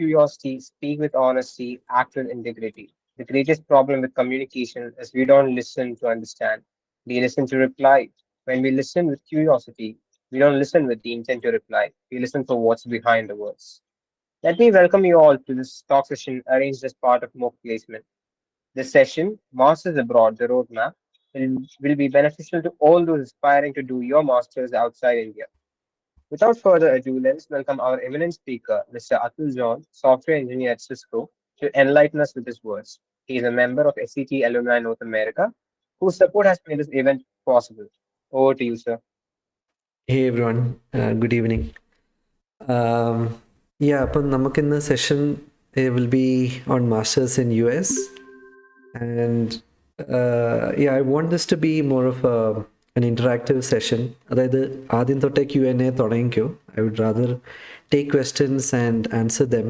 curiosity, speak with honesty, act with integrity. The greatest problem with communication is we don't listen to understand. We listen to reply. When we listen with curiosity, we don't listen with the intent to reply. We listen for what's behind the words. Let me welcome you all to this talk session arranged as part of MOOC placement. This session, Masters Abroad, the roadmap, will be beneficial to all those aspiring to do your masters outside India. Without further ado, let's welcome our eminent speaker, Mr. Atul John, software engineer at Cisco, to enlighten us with his words. He is a member of SCT Alumni North America, whose support has made this event possible. Over to you, sir. Hey everyone, good evening. Yeah, അപ്പം നമുക്കിന്ന് session will be on masters in US, and yeah, I want this to be more of an interactive session. അതായത് ആദ്യം തൊട്ടേ Q&A തുടങ്ങിക്കോ. I would rather take questions and answer them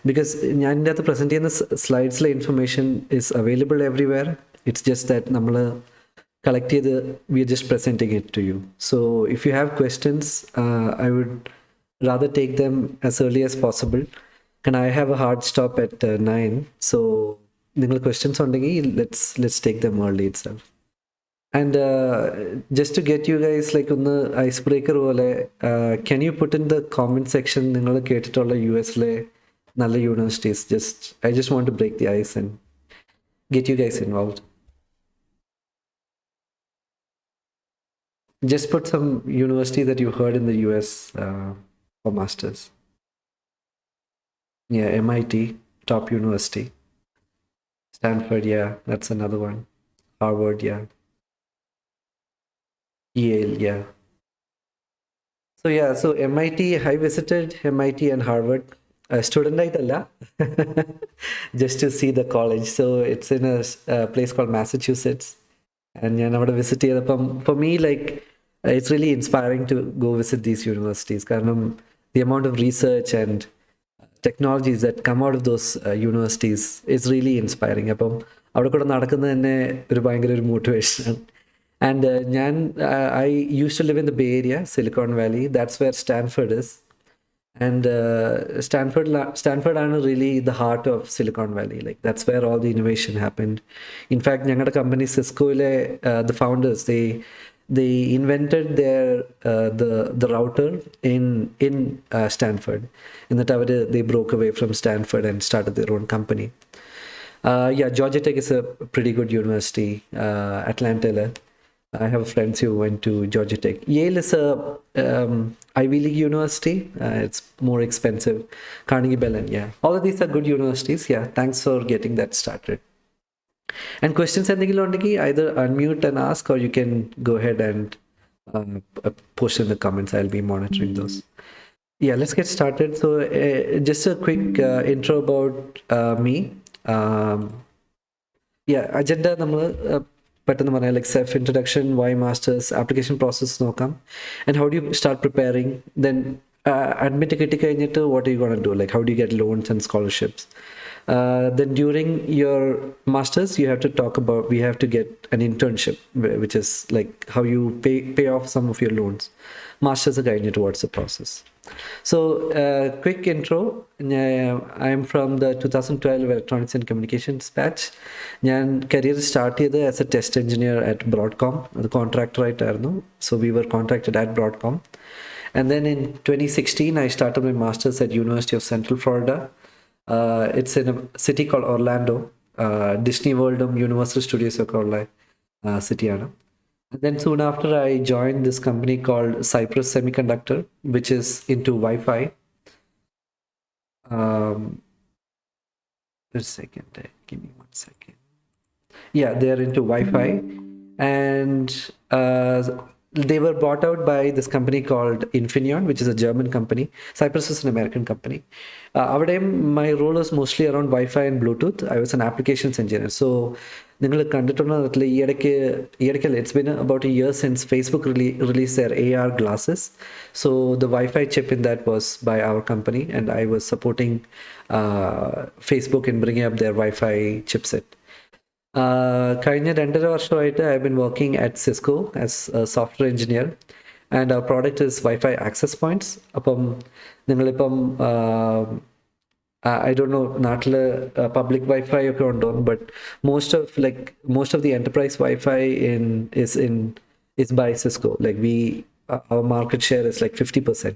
because ഞാൻ ഇതിൻ്റെ അകത്ത് present ചെയ്യുന്ന സ്ലൈഡ്സിലെ information is available everywhere. It's just that നമ്മൾ collect either, we are just presenting it to you. So if you have questions, I would rather take them as early as possible. And I have a hard stop at 9. So നിങ്ങൾ questions ഉണ്ടെങ്കിൽ let's take them early itself. And just to get you guys like on the icebreaker പോലെ, can you put in the comment section നിങ്ങൾ കേട്ടിട്ടുള്ള US-ലെ നല്ല universities? I just want to break the ice and get you guys involved. Just put some university that you heard in the US for masters. Yeah, MIT, top university. Stanford, yeah, that's another one. Harvard, yeah. Yale, yeah. So MIT, I visited MIT and Harvard. Student aitalla, just to see the college. So it's in a place called Massachusetts. And ഞാൻ അവിടെ visit ചെയ്തപ്പം for me like it's really inspiring to go visit these universities കാരണം the amount of research and technologies that come out of those universities is really inspiring. അപ്പം അവിടെ കൂടെ നടക്കുന്നത് തന്നെ ഒരു ഭയങ്കര ഒരു മോട്ടിവേഷനാണ്. And I used to live in the Bay Area, Silicon Valley. That's where Stanford is. And Stanford are really the heart of Silicon Valley. Like that's where all the innovation happened. In fact, ഞങ്ങളുടെ company Cisco, the founders, they invented the router in Stanford. എന്നിട്ട് അവർ they broke away from Stanford and started their own company. Yeah, Georgia Tech is a pretty good university. Atlanta. I have friends who went to Georgia Tech. Yale is a Ivy League university. It's more expensive. Carnegie Mellon, yeah. All of these are good universities. Yeah, thanks for getting that started. And questions either unmute and ask, or you can go ahead and post in the comments. I'll be monitoring those. Yeah, let's get started. So just a quick intro about me. Yeah, agenda പെട്ടെന്ന് പറയാം, like self introduction, why masters, application process നോക്കാം, and how do you start preparing, then admit കിട്ടിക്കഴിഞ്ഞിട്ട് what are you going to do, like how do you get loans and scholarships. Then during your masters we have to get an internship, which is like how you pay off some of your loans. Masters കഴിഞ്ഞിട്ട് what's the process. So quick intro, I am from the 2012 electronics and communications batch. ഞാൻ career start ചെയ്തത് as a test engineer at Broadcom. അത് contractor ആയിട്ടായിരുന്നു. So we were contracted at Broadcom. And then in 2016 I started my masters at University of Central Florida. It's in a city called Orlando. Disney World Universal Studios ഒക്കെ ഉള്ള സിറ്റിയാണ്. And then soon after, I joined this company called Cypress Semiconductor, which is into Wi-Fi. Just a second, give me 1 second. Yeah, they are into Wi-Fi, and they were bought out by this company called Infineon, which is a German company. Cypress is an American company. My role was mostly around Wi-Fi and Bluetooth. I was an applications engineer. So നിങ്ങൾ കണ്ടിട്ടുണ്ടെങ്കിൽ ഈ ഇടയ്ക്ക് it's been about a year since Facebook released their AR glasses. So the Wi-Fi chip in that was by our company, and I was supporting Facebook in bringing up their Wi-Fi chipset. കഴിഞ്ഞ 2.5 വർഷമായിട്ട് I've been working at Cisco as a software engineer, and our product is Wi-Fi access points. അപ്പം നിങ്ങളിപ്പം I don't know നാട്ടില് public Wi-Fi ഒക്കെ ഉണ്ടോ, but most of the enterprise Wi-Fi is by Cisco. Like our market share is like 50%.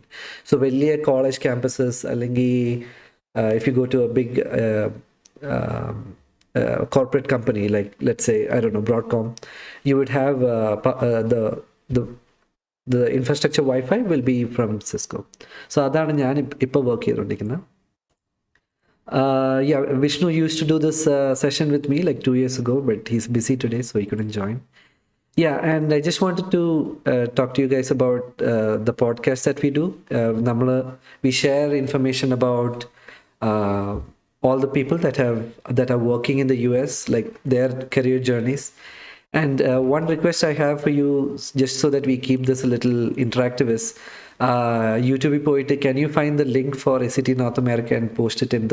So വലിയ college campuses അല്ലെങ്കിൽ if you go to a big um, corporate company, like let's say, I don't know, Broadcom, you would have the the infrastructure Wi-Fi will be from Cisco. So അതാണ് ഞാൻ ഇപ്പോൾ work ചെയ്തുകൊണ്ടിരിക്കുന്നത്. Yeah, Vishnu used to do this session with me like 2 years ago, but he's busy today, so he couldn't join. Yeah, and I just wanted to talk to you guys about the podcast that we do. We share information about uh, all the people that are working in the US, like their career journeys. And one request I have for you, just so that we keep this a little interactive, is YouTube poetic. Can you find the link for SCT North America and post it in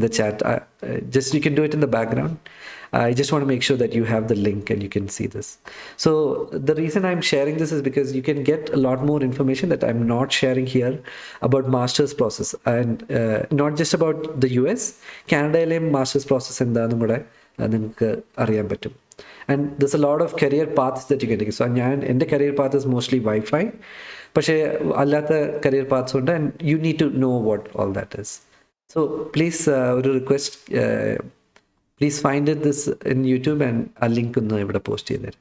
the chat? Just you can do it in the background. I just want to make sure that you have the link and you can see this. So the reason I'm sharing this is because you can get a lot more information that I'm not sharing here about master's process, and not just about the US. Canada master's process എന്താണെന്നും കൂടെ നിങ്ങൾക്ക് അറിയാൻ പറ്റും. And there's a lot of career paths that you can take. So എൻ്റെ career path is mostly Wi-Fi. പക്ഷേ അല്ലാത്ത career paths ഉണ്ട്, and you need to know what all that is. So please, ഒരു request, please find this in YouTube, and a link ഒന്ന് ഇവിടെ post ചെയ്തേരും.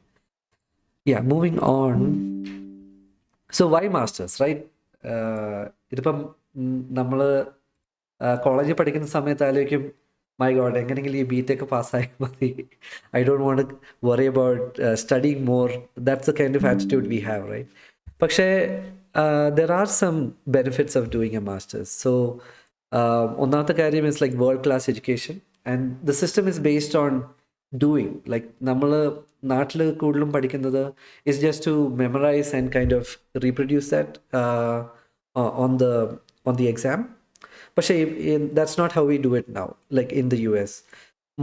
Yeah, moving on. So why masters, right? ഇതിപ്പം നമ്മൾ കോളേജിൽ പഠിക്കുന്ന സമയത്ത് ആലോചിക്കും, മൈ ഗോഡ്, എങ്ങനെയെങ്കിലും ഈ ബിടെക് പാസ്സായാൽ മതി, I don't want to worry about studying more. That's the kind of attitude we have, right? പക്ഷേ there are some benefits of doing a masters. So ഒന്നാമത്തെ കാര്യം is like world class education, and the system is based on doing. Like നമ്മൾ നാട്ടിൽ കൂടുതലും പഠിക്കുന്നത് is just to memorise and kind of reproduce that on the exam. But that's not how we do it now. Like in the US,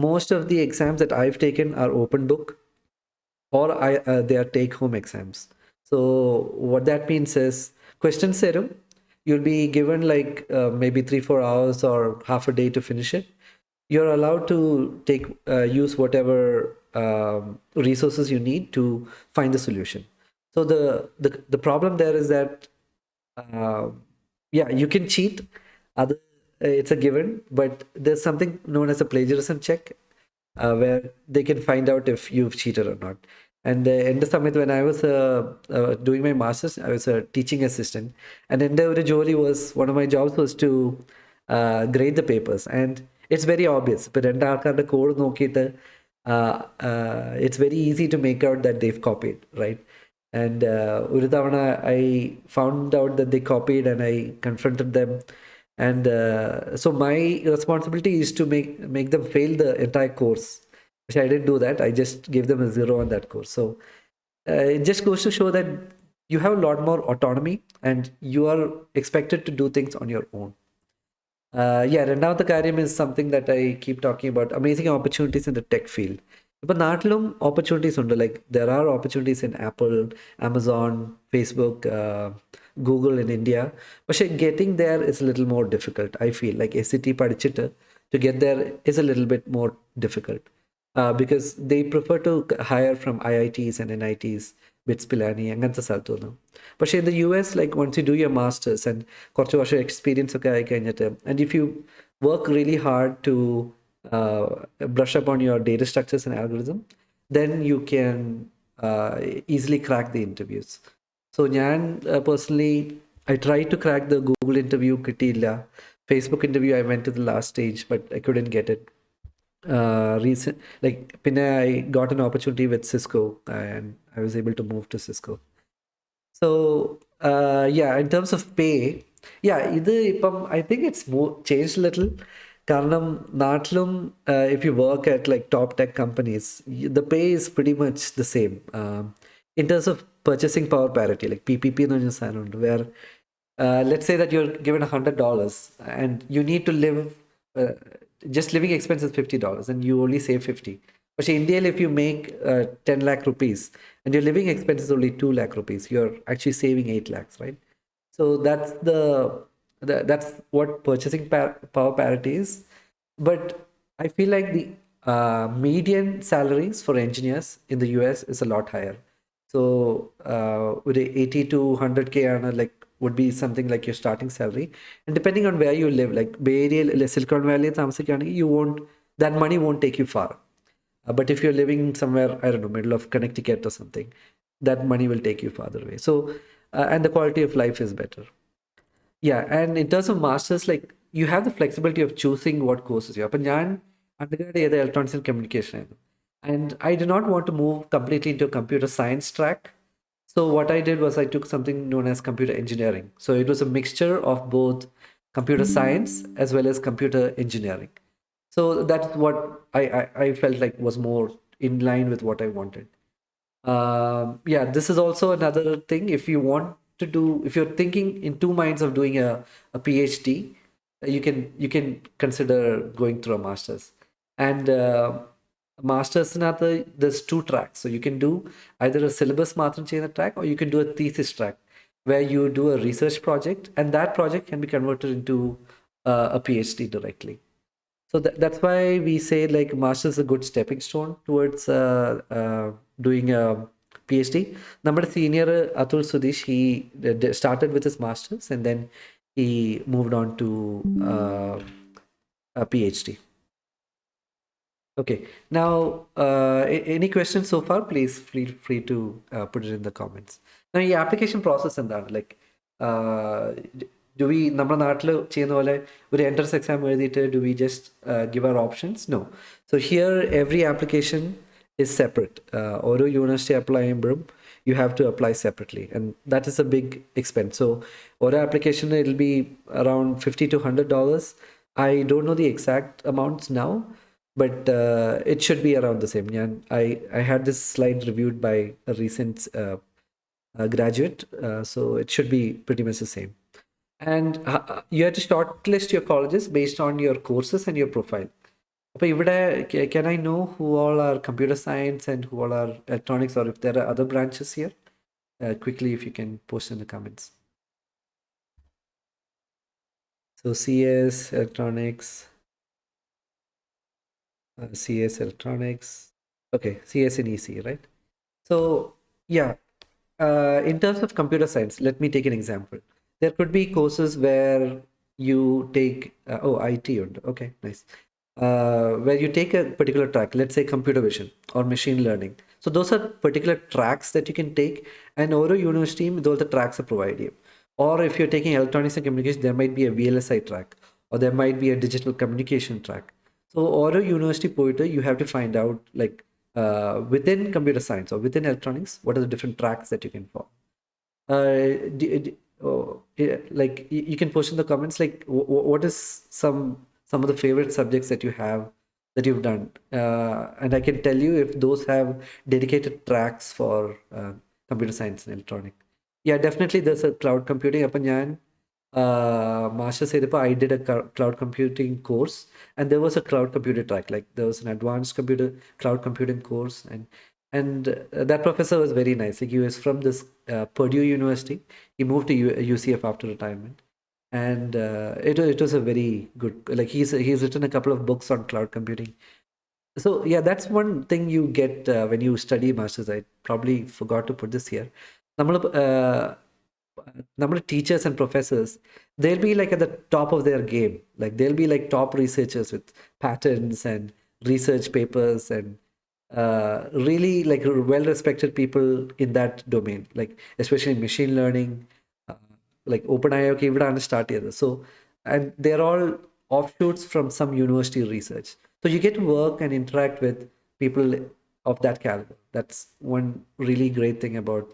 most of the exams that I've taken are open book, or they are take home exams. So what that means is, question serum, you'll be given like maybe 3-4 hours or half a day to finish it. You're allowed to use whatever resources you need to find the solution. So the problem there is that yeah, you can cheat. It's a given, but there's something known as a plagiarism check, where they can find out if you've cheated or not. And in the summit, when I was doing my master's, I was a teaching assistant, and in the jolly was one of my jobs was to grade the papers, and it's very obvious. But the code it's very easy to make out that they've copied, right? And I found out that they copied, and I confronted them. And so my responsibility is to make them fail the entire course, which I didn't do that. I just gave them a 0 on that course. So it just goes to show that you have a lot more autonomy, and you are expected to do things on your own. Yeah, രണ്ടാമത്തെ കാര്യം is something that I keep talking about, amazing opportunities in the tech field. ഇപ്പം നാട്ടിലും opportunities ഉണ്ട്. Like there are opportunities in Apple, Amazon, Facebook, Google in India. പക്ഷേ getting there is little more difficult. I feel like SCT പഠിച്ചിട്ട് to get there is a little bit more difficult, because they prefer to hire from IITs and NITs, BITS Pilani, അങ്ങനത്തെ സ്ഥലത്തു നിന്നും. പക്ഷേ in the US, like once you do your masters and കുറച്ച് വർഷം experience ഒക്കെ ആയി കഴിഞ്ഞിട്ട്, and if you work really hard to brush up on your data structures and algorithm, then you can easily crack the interviews. So personally, I tried to crack the Google interview, kittilla. Facebook interview, I went to the last stage, but I couldn't get it. I got an opportunity with Cisco, and I was able to move to Cisco. So yeah, in terms of pay, yeah, I think it's more changed a little. കാരണം നാട്ടിലും if you work at like top tech companies, the pay is pretty much the same. In terms of purchasing power parity, like PPP എന്ന് പറഞ്ഞ സാധനമുണ്ട്, where let's say that you're given $100 and you need to live, just living expense is $50 and you only save 50. പക്ഷേ ഇന്ത്യയിൽ if you make 10 lakh rupees and your living expense is only 2 lakh rupees, you're actually saving 8 lakhs, right? So that's the That's what purchasing power parity is. But I feel like the median salaries for engineers in the US is a lot higher. So with a 80 to 100K earner, like would be something like your starting salary. And depending on where you live, like Bay Area, Silicon Valley, you won't, that money won't take you far. But if you're living somewhere, I don't know, middle of Connecticut or something, that money will take you farther away. So, and the quality of life is better. Yeah, and in terms of masters, like you have the flexibility of choosing what courses you. അപ്പം ഞാൻ undergrad ചെയ്ത electronics and communication ആയിരുന്നു. And I did not want to move completely into a computer science track. So what I did was I took something known as computer engineering. So it was a mixture of both computer science as well as computer engineering. So that's what I felt like was more in line with what I wanted. Yeah, this is also another thing. If you want to do, if you're thinking in two minds of doing a PhD, you can consider going through a master's. And master's in other, there's two tracks. So you can do either a syllabus matram cheyna track, or you can do a thesis track where you do a research project, and that project can be converted into a PhD directly. So that's why we say like master's is a good stepping stone towards doing a PhD. Number senior Atul Sudesh, he started with his master's and then he moved on to a PhD. Okay. Now, any questions so far? Please feel free to put it in the comments. Now, the application process എന്താണ് like do we നമ്മുടെ നാട്ടിൽ ചെയ്യുന്ന പോലെ ഒരു entrance exam എഴുതിയിട്ട് do we just give our options? No. So here every application is separate. ഓരോ university apply ചെയ്യുമ്പോഴും you have to apply separately, and that is a big expense. So ഓരോ application it'll be around $50 to $100. I don't know the exact amounts now, but it should be around the same. Yeah, I had this slide reviewed by a recent graduate, so it should be pretty much the same. And you have to shortlist your colleges based on your courses and your profile. അപ്പോൾ ഇവിടെ can I know who all are computer science and who all are electronics, or if there are other branches here? Quickly, if you can post in the comments. So CS, electronics, CS, electronics. Okay, CS and ECE, right? So yeah, in terms of computer science, let me take an example. There could be courses where you take IT. Okay, nice. Where you take a particular track, let's say computer vision or machine learning. So those are particular tracks that you can take, and over university, those the tracks are provided. Or if you're taking electronics and communication, there might be a VLSI track, or there might be a digital communication track. So over university poetry, you have to find out like within computer science or within electronics, what are the different tracks that you can follow. Yeah, like you can post in the comments like what is some of the favorite subjects that you have that you've done, and I can tell you if those have dedicated tracks for computer science and electronic. Yeah, definitely there's a cloud computing. അപ്പം ഞാൻ master's ചെയ്തപ്പോൾ I did a cloud computing course, and there was a cloud computer track, like there was an advanced cloud computing course, and that professor was very nice. Like he was from this Purdue University. He moved to UCF after retirement, and it was a very good, like he's written a couple of books on cloud computing. So yeah, that's one thing you get when you study masters. I probably forgot to put this here. Number teachers and professors, they'll be like at the top of their game. Like they'll be like top researchers with patents and research papers, and really like well respected people in that domain, like especially machine learning, like OpenAI. Okay, ഇവിടാണ് start ചെയ്തത്. So, and they're all offshoots from some university research. So you get to work and interact with people of that caliber. That's one really great thing about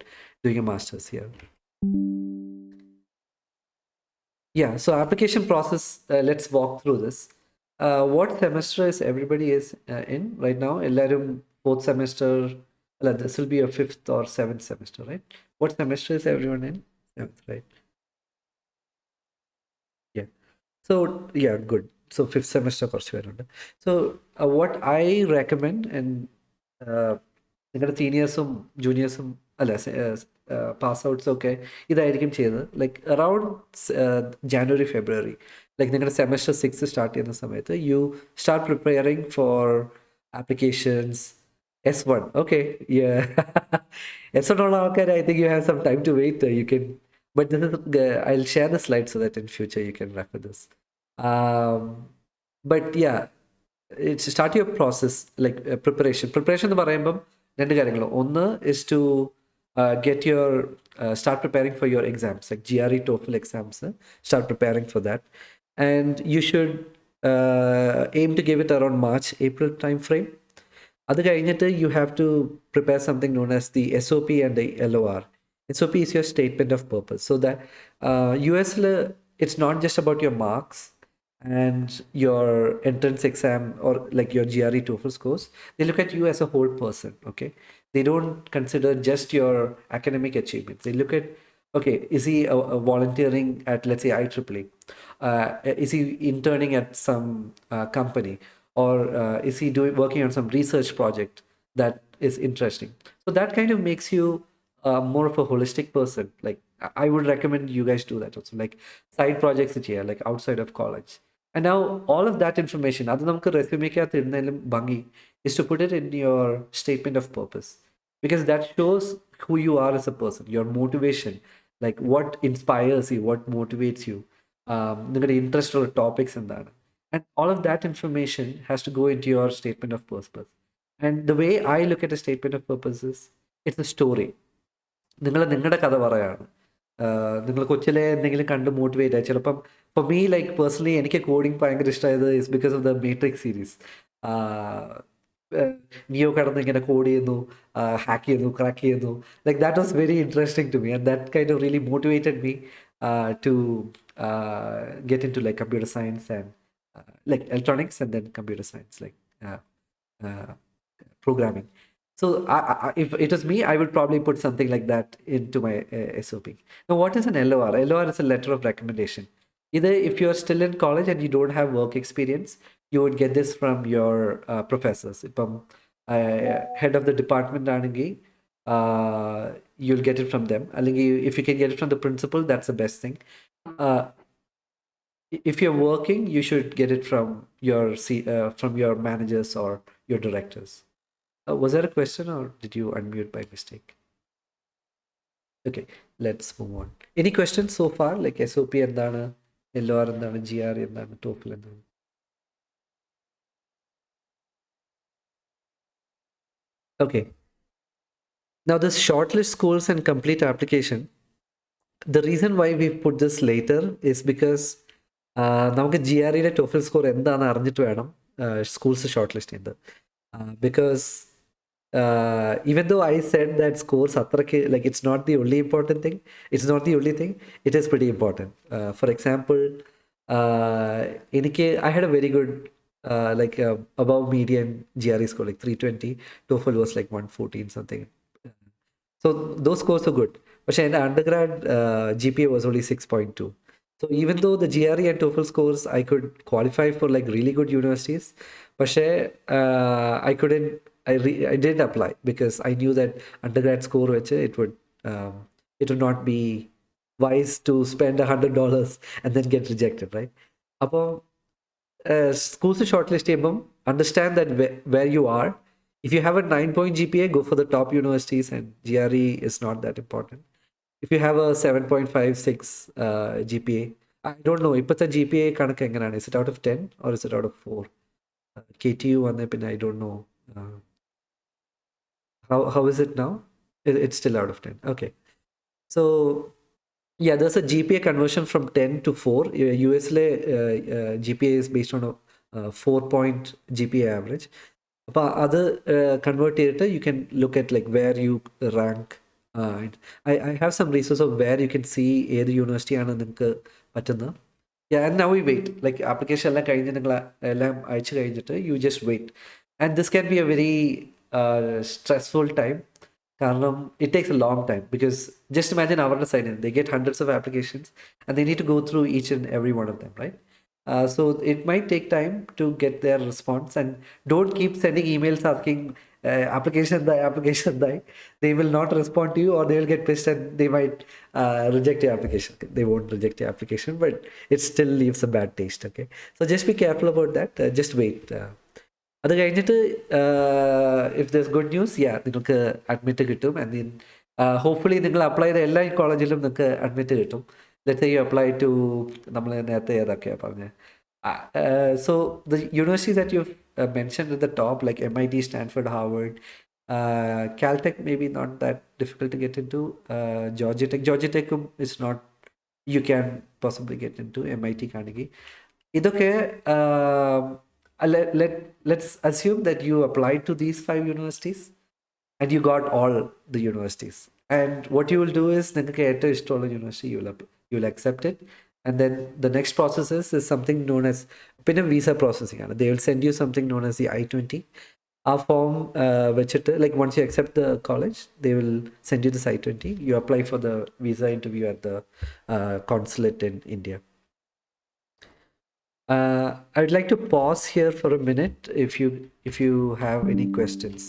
doing a master's here. Yeah, so application process, let's walk through this. What semester is everybody is in right now? എല്ലാരും fourth semester. This will be a fifth or seventh semester, right? What semester is everyone in? Seventh, right? Yeah. So yeah, good. So fifth semester കുറച്ച് പേരുണ്ട്. So what I recommend, and നിങ്ങളുടെ സീനിയേഴ്സും ജൂനിയേഴ്സും അല്ല pass outs ഒക്കെ ഇതായിരിക്കും ചെയ്തത്. Like around January ഫെബ്രുവരി, like നിങ്ങളുടെ semester 6 start ചെയ്യുന്ന സമയത്ത് you start preparing for applications S1. Okay, yeah. S1 ഉള്ള ആൾക്കാർ, I think you have some time to wait. You can, but this is, I'll share the slides so that in future you can refer this. Um, but yeah, it's start your process like preparation എന്ന് പറയുമ്പം രണ്ട് കാര്യങ്ങൾ. ഒന്ന് is to get your start preparing for your exams like GRE TOEFL exams. Start preparing for that, and you should aim to give it around March April time frame. അത് കഴിഞ്ഞിട്ട് you have to prepare something known as the SOP and the LOR. SOP is your statement of purpose. So that US it's not just about your marks and your entrance exam or like your GRE TOEFL scores. They look at you as a whole person. Okay, they don't consider just your academic achievements. They look at, okay, is he volunteering at, let's say, IEEE? Is he interning at some company, or is he doing working on some research project that is interesting? So that kind of makes you more of a holistic person. Like I would recommend you guys do that also, like side projects that you have, like outside of college. And now all of that information, അത് നമുക്ക് റെസ്യൂമേക്കകത്ത് ഇടുന്നതിലും ഭംഗി, is to put it in your statement of purpose, because that shows who you are as a person, your motivation, like what inspires you, what motivates you, നിങ്ങളുടെ interest ഉള്ള topics എന്താണ്. And all of that information has to go into your statement of purpose. And the way I look at a statement of purpose is, it's a story. നിങ്ങൾ നിങ്ങളുടെ കഥ പറയാണ്. നിങ്ങൾ കൊച്ചിലെ എന്തെങ്കിലും കണ്ട് മോട്ടിവേറ്റ് ആയി. ചിലപ്പം ഫോർ മീ, ലൈക്ക് പേഴ്സണലി എനിക്ക് കോഡിങ് ഭയങ്കര ഇഷ്ടമായത് is because of the Matrix series. Neo കടന്ന് ഇങ്ങനെ കോഡ് ചെയ്യുന്നു, ഹാക്ക് ചെയ്യുന്നു, ക്രാക്ക് ചെയ്യുന്നു. Like that was very interesting to me, and that kind of really motivated me to get into like computer science and like electronics and then computer science, like uh, programming. So if it was me, I would probably put something like that into my SOP. Now, what is an LOR? LOR is a letter of recommendation. Either if you're still in college and you don't have work experience, you would get this from your professors. Ipam head of the department aanengi, you'll get it from them. Allengi if you can get it from the principal, that's the best thing. Uh, if you're working, you should get it from your managers or your directors. Was there a question or did you unmute by mistake? Okay, let's move on. Any questions so far? Like SOP endana, LOR endana, GR endana, TOEFL endana? Okay. Now this shortlist schools and complete application, the reason why we've put this later is because നമുക്ക് GREയുടെ TOEFL score എന്താണെന്ന് അറിഞ്ഞിട്ട് വേണം schools short list ചെയ്യുന്നത്. Because even though I said that scores atrake, like it's not the only important thing, it's not the only thing, it is pretty important. For example, I had a very good like above median GRE score, like 320. TOEFL was like 114 something. So those scores are good. But in the undergrad, GPA was only 6.2. So even though the GRE and TOEFL scores, I could qualify for like really good universities, but I couldn't. I didn't apply because I knew that undergrad score it would not be wise to spend $100 and then get rejected, right? Appo schools shortlist cheyumbom understand that where you are. If you have a 9-point GPA, go for the top universities, and GRE is not that important. If you have a 7.56 GPA, I don't know, ippatha GPA kanakku enganana, is it out of 10 or is it out of 4? KTU vanne pinne I don't know. How is it now? It's still out of 10. Okay. So yeah, there's a GPA conversion from 10 to 4. US GPA is based on a 4-point GPA average. But other convert it, you can look at like where you rank. I have some resources of where you can see ഏത് university ആണ് നിങ്ങൾക്ക് പറ്റുന്നത്. Yeah, and now we wait. Like application എല്ലാം കഴിഞ്ഞ് നിങ്ങൾ എല്ലാം അയച്ചു കഴിഞ്ഞിട്ട് you just wait. And this can be a very stressful time. കാരണം it takes a long time, because just imagine അവരുടെ side they get hundreds of applications and they need to go through each and every one of them, right? So it might take time to get their response, and don't keep sending emails asking application, they will not respond to you, or they will get pissed and they might reject your application. They won't reject your application, but it still leaves a bad taste. Okay, so just be careful about that. Just wait. അത് കഴിഞ്ഞിട്ട് if this good news നിങ്ങൾക്ക് admit കിട്ടും. And then hopefully നിങ്ങൾ apply ചെയ്ത എല്ലാ കോളേജിലും നിങ്ങൾക്ക് admit കിട്ടും. Let's say you apply to നമ്മൾ നേരത്തെ ഏതൊക്കെയാണ് പറഞ്ഞത്. So the universities that you've mentioned at the top, like MIT, Stanford, Harvard, Caltech, maybe not that difficult to get into. Georgia Tech is not, you can possibly get into. MIT, Carnegie. ഇതൊക്കെ let's assume that you applied to these 5 universities and you got all the universities. And what you will do is നിങ്ങൾക്ക് ഏറ്റവും ഇഷ്ടമുള്ള university you will accept it. And then the next process is something known as പിന്നെ visa processing ആണ്. They will send you something known as the I-20. ആ form വെച്ചിട്ട്, like once you accept the college, they will send you this I-20. You apply for the visa interview at the consulate in India. I'd like to pause here for a minute if you have any questions.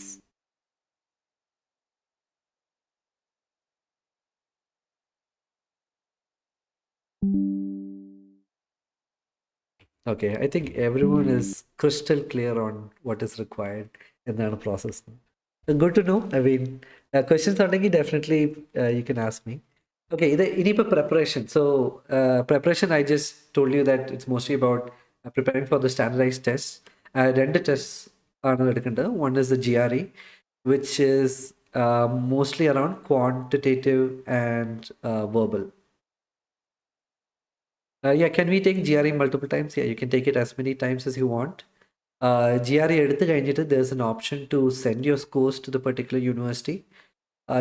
Okay, I think everyone is crystal clear on what is required in the process. Good to know. I mean, questions are definitely you can ask me. Okay, the preparation. So preparation, I just told you that it's mostly about preparing for the standardized tests. Two tests are നടക്കുന്നത്. One is the GRE, which is mostly around quantitative and verbal. Yeah, can we take GRE multiple times? Yeah, you can take it as many times as you want. GRE എടുത്തു കഴിഞ്ഞിട്ട് there's an option to send your scores to the particular university.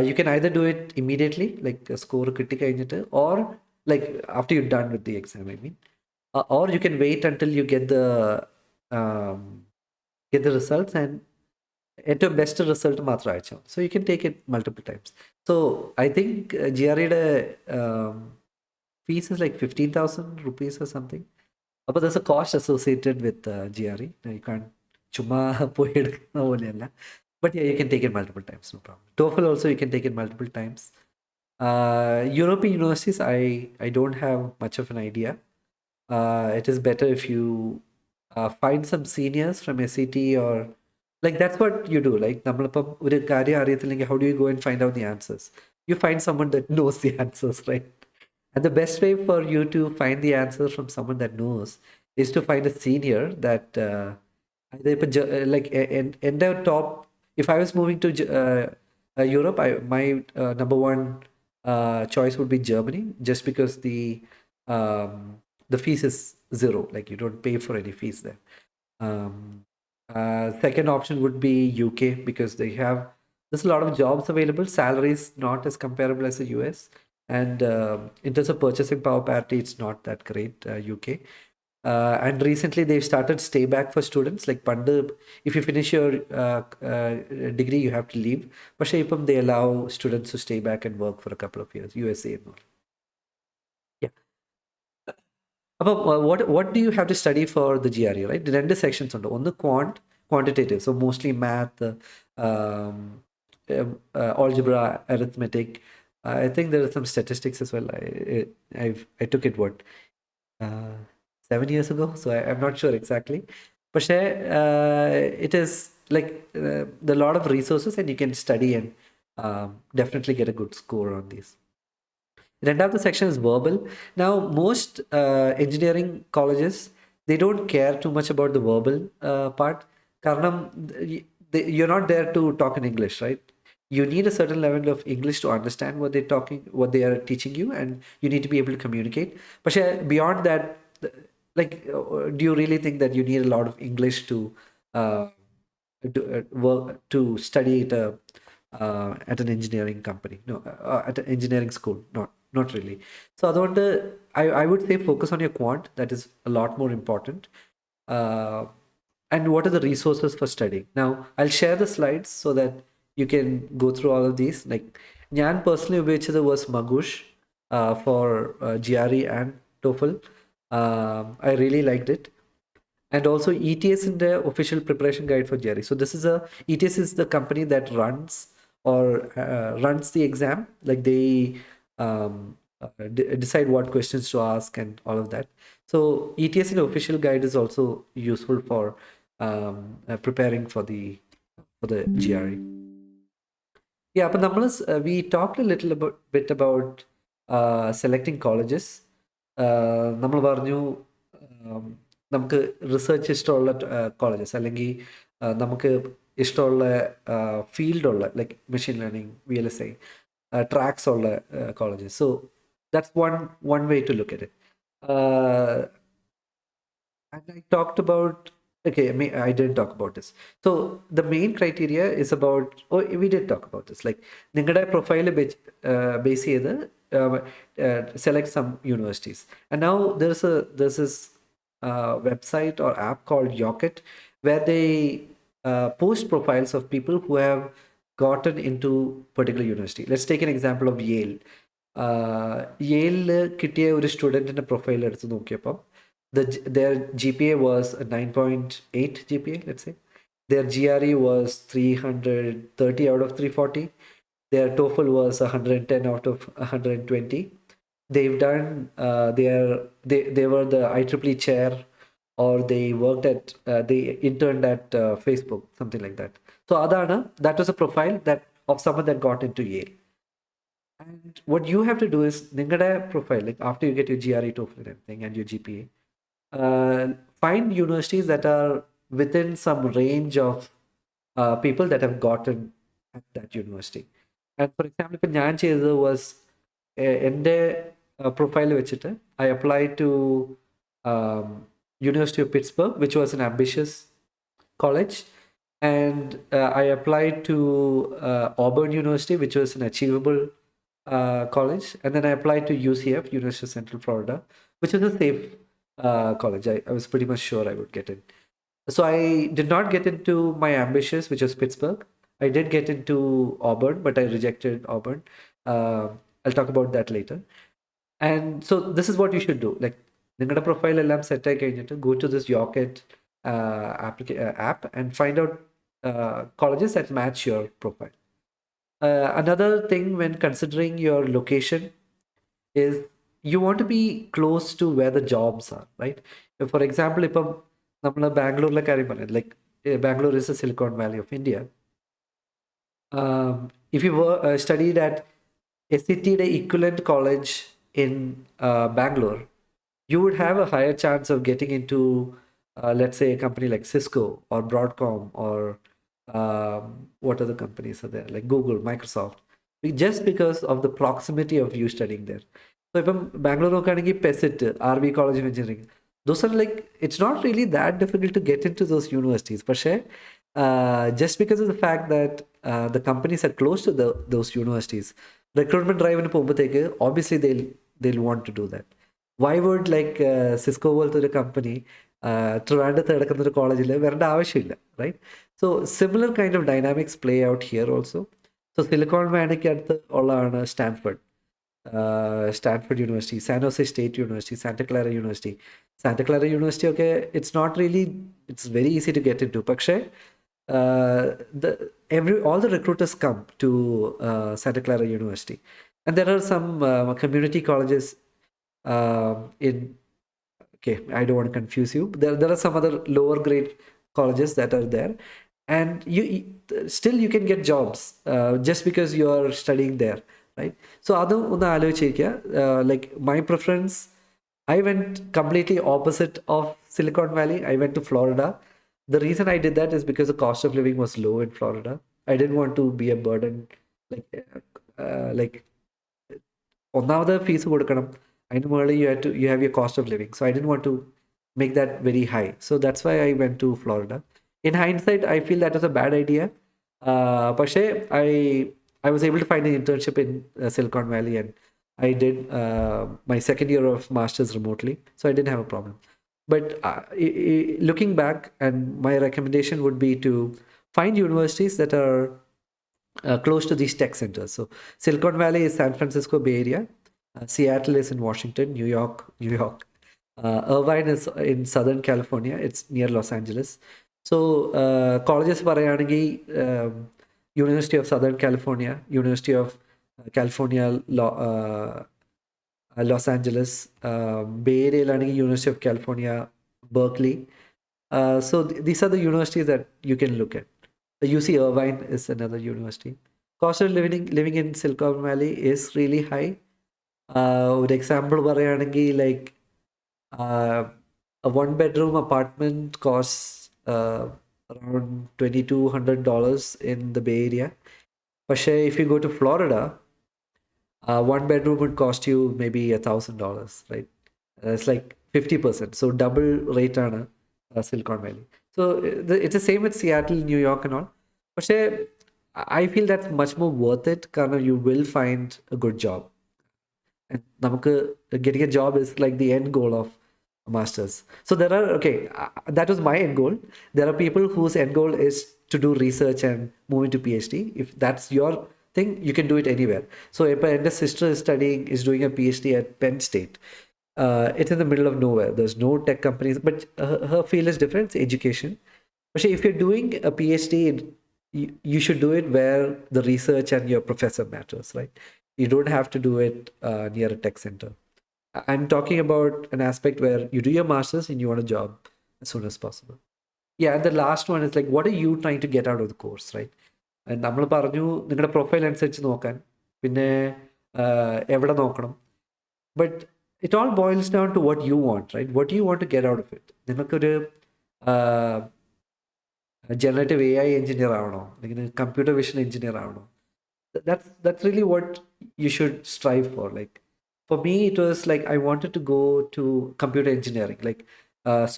You can either do it immediately, like a score കിട്ടി കഴിഞ്ഞിട്ട്, or like after you're done with the exam, I mean. Or you can wait until you get the results and ഏറ്റവും best result മാത്രം അയച്ചു. So you can take it multiple times. So I think GREയുടെ fees is like 15,000 rupees or something. But there's a cost associated with GRE. You can't chumma പോയി എടുക്കുന്ന പോലെയല്ല. But yeah, you can take it multiple times, no problem. TOEFL also you can take it multiple times. European universities, I don't have much of an idea. It is better if you find some seniors from SCT, or like that's what you do. Like നമ്മളിപ്പം ഒരു കാര്യം അറിയത്തില്ലെങ്കിൽ, how do you go and find out the answers? You find someone that knows the answers, right? And the best way for you to find the answers from someone that knows is to find a senior that like in the top. If I was moving to Europe, my number one choice would be Germany, just because the fees is zero. Like you don't pay for any fees there. Second option would be UK, because there's a lot of jobs available. Salaries not as comparable as the US, and in terms of purchasing power parity, it's not that great. UK. And recently they've started stay back for students. Like if you finish your degree, you have to leave. But they allow students to stay back and work for a couple of years. USA and all. Yeah. About what do you have to study for the GRE, right? The two sections on the quantitative, so mostly math, algebra, arithmetic. I think there are some statistics as well. I took it 7 years ago, so I'm not sure exactly. But it is like there are a lot of resources, and you can study and definitely get a good score on these. The end of the section is verbal. Now, most engineering colleges, they don't care too much about the verbal part. Karanam, you're not there to talk in English, right? You need a certain level of English to understand what they are teaching you, and you need to be able to communicate. But beyond that, like, do you really think that you need a lot of English to work, to study at an engineering company? No, at an engineering school, not really. So I would say focus on your quant. That is a lot more important. And what are the resources for studying? Now, I'll share the slides so that you can go through all of these. Like, ഞാൻ personally ഉപയോഗിച്ചത് was Magush for GRE and TOEFL. I really liked it. and also ETS in the official preparation guide for GRE. So this is a ETS is the company that runs or runs the exam. Like they decide what questions to ask and all of that. So ETS in the official guide is also useful for preparing for the GRE. Yeah, but we talked a little bit about selecting colleges. നമ്മൾ പറഞ്ഞു നമുക്ക് research ഇഷ്ടമുള്ള colleges അല്ലെങ്കിൽ നമുക്ക് ഇഷ്ടമുള്ള ഫീൽഡുള്ള like machine learning VLSI tracks ഉള്ള colleges. So that's one way to look at it. And I talked about, okay, I didn't talk about this. So the main criteria is about, oh, we did talk about this. Like, നിങ്ങളുടെ profile base ചെയ്ത് select some universities. And now there's this website or app called Yocket, where they post profiles of people who have gotten into particular university. Let's take an example of Yale. Yale കിട്ടിയ ഒരു സ്റ്റുഡൻറ്റിൻ്റെ profile എടുത്ത് നോക്കിയപ്പോൾ their GPA was a 9.8 GPA, let's say. Their GRE was 330 out of 340. Their TOEFL was 110 out of 120. They've done, they were the IEEE chair, or they worked at, they interned at Facebook, something like that. So Adana, that was a profile that of someone that got into Yale. And what you have to do is, ningada profile, like after you get your GRE, TOEFL and everything, and your GPA, find universities that are within some range of people that have gotten at that university. And for example, if ഞാൻ ചെയ്തത് was എൻ്റെ profile വെച്ചിട്ട് I applied to University of Pittsburgh, which was an ambitious college, and I applied to Auburn University, which was an achievable college, and then I applied to UCF, University of Central Florida, which was a safe college. I was pretty much sure I would get in. So I did not get into my ambitious, which was Pittsburgh. I did get into Auburn, but I rejected Auburn. I'll talk about that later. And so this is what you should do. Like, നിങ്ങളുടെ profile എല്ലാം set ആയി കഴിഞ്ഞിട്ട് go to this Yocket app and find out colleges that match your profile. Another thing when considering your location is you want to be close to where the jobs are, right? For example, ഇപ്പം നമ്മൾ ബാംഗ്ലൂരിലെ കാര്യം പറഞ്ഞത്, like Bangalore is the Silicon Valley of India. If you studied at SCT equivalent college in Bangalore, you would have a higher chance of getting into, let's say, a company like Cisco or Broadcom or what other companies are there, like Google, Microsoft, just because of the proximity of you studying there. So if Bangalore നോക്കുകയാണെങ്കിൽ പെസിറ്റ് RV College of Engineering, those are like, it's not really that difficult to get into those universities. പക്ഷേ just because of the fact that the companies are close to those universities, recruitment drive പോകുമ്പോഴത്തേക്ക് obviously they'll want to do that. Why would like Cisco പോലത്തെ ഒരു company ട്രിവാൻഡ്രത്ത് കിടക്കുന്ന ഒരു കോളേജിൽ വരേണ്ട ആവശ്യമില്ല, right? So similar kind of dynamics play out here also. So silicon വാലിക്ക് അടുത്ത് ഉള്ളതാണ് Stanford University, San Jose State University, Santa Clara University. Santa Clara University, okay, it's not really, it's very easy to get into. പക്ഷേ all the recruiters come to Santa Clara University. And there are some community colleges in, okay, I don't want to confuse you. There are some other lower grade colleges that are there. And still you can get jobs just because you are studying there. Right? So അതും ഒന്ന് ആലോചിച്ചിരിക്കുക. Like my preference, I went completely opposite of Silicon Valley. I went to Florida. The reason I did that is because the cost of living was low in Florida. I didn't want to be a burden. Like ഒന്നാമത് fees കൊടുക്കണം, അതിന് മുകളിൽ you have your cost of living. So I didn't want to make that very high. So that's why I went to Florida. In hindsight, I feel that was a bad idea. പക്ഷേ I was able to find an internship in Silicon Valley, and I did my second year of master's remotely, so I didn't have a problem. But looking back, and my recommendation would be to find universities that are close to these tech centers. So Silicon Valley is San Francisco Bay Area, Seattle is in Washington, New York. Irvine is in Southern California. It's near Los Angeles. So colleges പറയുകയാണെങ്കിൽ University of Southern California, University of California, Los Angeles, Bay Area University of California, Berkeley. So these are the universities that you can look at. The UC Irvine is another university. Cost of living in Silicon Valley is really high. ഒരു example പറയുകയാണെങ്കിൽ like a one-bedroom apartment costs around $2,200 in the Bay Area. But if you go to Florida, one bedroom would cost you maybe $1,000, right? It's like 50%. So double rate on Silicon Valley. So it's the same with Seattle, New York, and all. But I feel that's much more worth it because you will find a good job. And getting a job is like the end goal of a master's. So there are, okay, that was my end goal. There are people whose end goal is to do research and move into PhD. If that's your thing, you can do it anywhere. So if my sister is doing a PhD at Penn State. It's in the middle of nowhere. There's no tech companies, but her field is different. It's education. But if you're doing a PhD, you should do it where the research and your professor matters, right? You don't have to do it near a tech center. I'm talking about an aspect where you do your master's and you want a job as soon as possible. Yeah, and the last one is like, what are you trying to get out of the course, right? And നമ്മൾ പറഞ്ഞു നിങ്ങളുടെ profile അനുസരിച്ച് നോക്കാൻ പിന്നെ എവിടെ നോക്കണം. But it all boils down to what you want, right? What do you want to get out of it? നിങ്ങൾക്കൊരു generative AI engineer ആവണോ, അല്ലെങ്കിൽ computer vision engineer ആവണോ? That's really what you should strive for. Like for me, it was like I wanted to go to computer engineering, like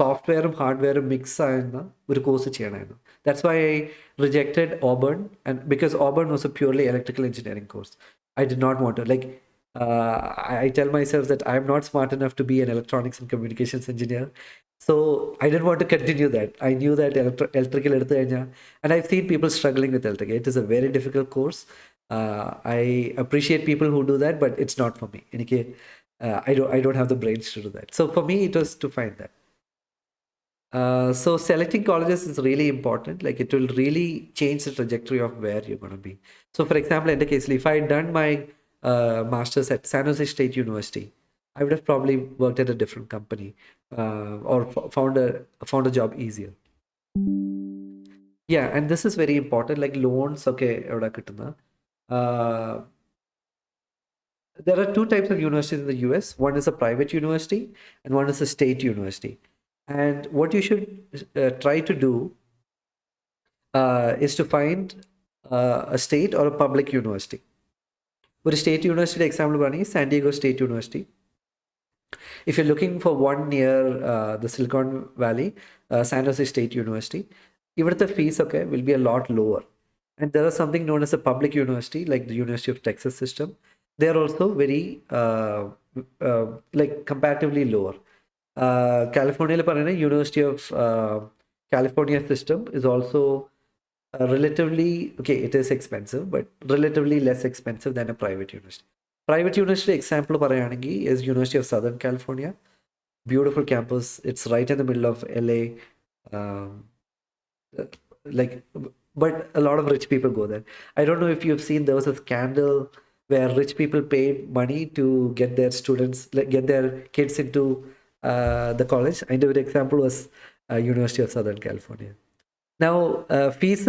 software and hardware mix ആയിരുന്ന ഒരു course ചെയ്യണമായിരുന്നു. That's why I rejected Auburn, and because Auburn was a purely electrical engineering course, I did not want to I tell myself that I'm not smart enough to be an electronics and communications engineer. So I didn't want to continue that. I knew that electrical എടുത്തു കഴിഞ്ഞാൽ, and I've seen people struggling with electrical. It is a very difficult course. I appreciate people who do that, but it's not for me. I don't have the brains to do that. So for me, it was to find that. So selecting colleges is really important. Like it will really change the trajectory of where you're going to be. So for example, in the case, if I had done my master's at San Jose State University, I would have probably worked at a different company or found a job easier. Yeah, and this is very important. Like loans, okay, there are two types of universities in the US. One is a private university and one is a state university. And what you should try to do is to find a state or a public university. ഒരു state യൂണിവേഴ്സിറ്റിയുടെ example പറയുകയാണെങ്കിൽ San Diego state university. If you're looking for one near the Silicon Valley, San Jose State University, ividutte fees okay will be a lot lower. And there is something known as a public university, like the University of Texas system. They are also very like comparatively lower. California University of California system is also relatively, okay, it is expensive, but relatively less expensive than a private university. Private university example parayanagi is University of Southern California. Beautiful campus. It's right in the middle of LA. Like, but a lot of rich people go there. I don't know if you've seen, there was a scandal where rich people paid money to get their students, like get their kids into the college. And the example was University of Southern California. Now, fees,